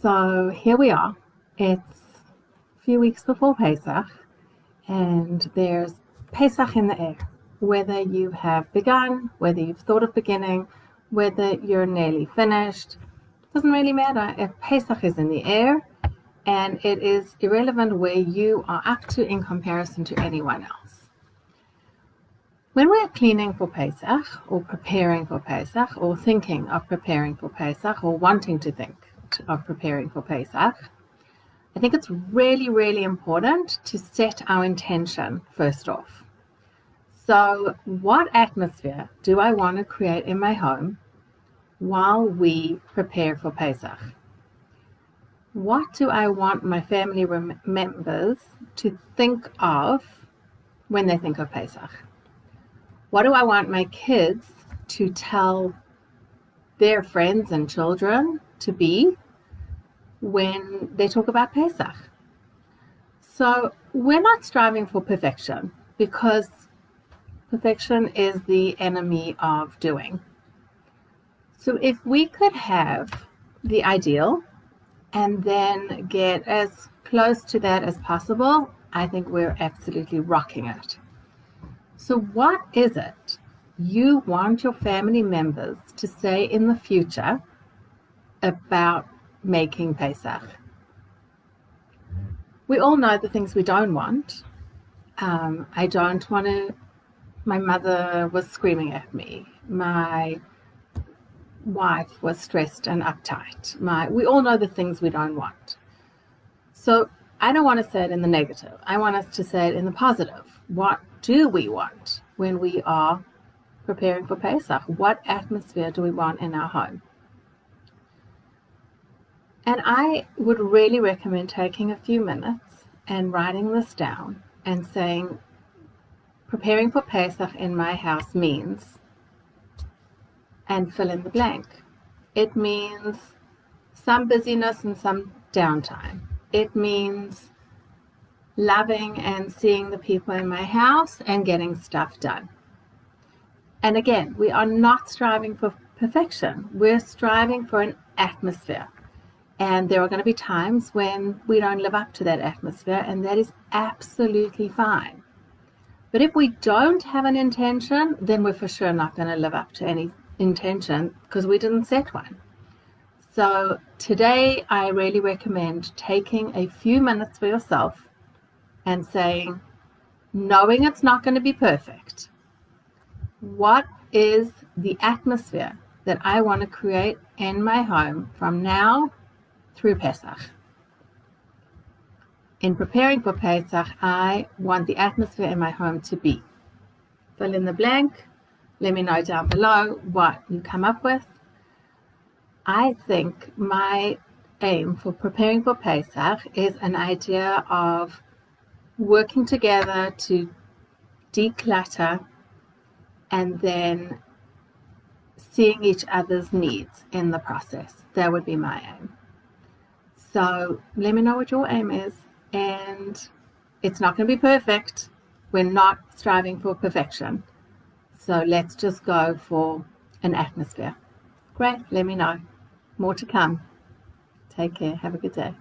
So here we are. It's a few weeks before Pesach, and there's Pesach in the air. Whether you have begun, whether you've thought of beginning, whether you're nearly finished, doesn't really matter. If Pesach is in the air, and it is irrelevant where you are up to in comparison to anyone else. When we're cleaning for Pesach, or preparing for Pesach, or thinking of preparing for Pesach, or wanting to think of preparing for Pesach, I think it's really, really important to set our intention first off. So what atmosphere do I want to create in my home while we prepare for Pesach? What do I want my family members to think of when they think of Pesach? What do I want my kids to tell their friends and children to be when they talk about Pesach? So we're not striving for perfection, because perfection is the enemy of doing. So if we could have the ideal and then get as close to that as possible, I think we're absolutely rocking it. So what is it you want your family members to say in the future about making Pesach? We all know the things we don't want. I don't want to, my mother was screaming at me. My wife was stressed and uptight. We all know the things we don't want. So I don't want to say it in the negative. I want us to say it in the positive. What do we want when we are preparing for Pesach? What atmosphere do we want in our home? And I would really recommend taking a few minutes and writing this down and saying, preparing for Pesach in my house means, and fill in the blank. It means some busyness and some downtime. It means loving and seeing the people in my house and getting stuff done. And again, we are not striving for perfection. We're striving for an atmosphere. And there are going to be times when we don't live up to that atmosphere, and that is absolutely fine. But if we don't have an intention, then we're for sure not going to live up to any intention, because we didn't set one. So today I really recommend taking a few minutes for yourself and saying, knowing it's not going to be perfect, what is the atmosphere that I want to create in my home from now through Pesach? In preparing for Pesach, I want the atmosphere in my home to be. Fill in the blank. Let me know down below what you come up with. I think my aim for preparing for Pesach is an idea of working together to declutter and then seeing each other's needs in the process. That would be my aim. So let me know what your aim is. And it's not going to be perfect. We're not striving for perfection. So let's just go for an atmosphere. Great, let me know. More to come. Take care. Have a good day.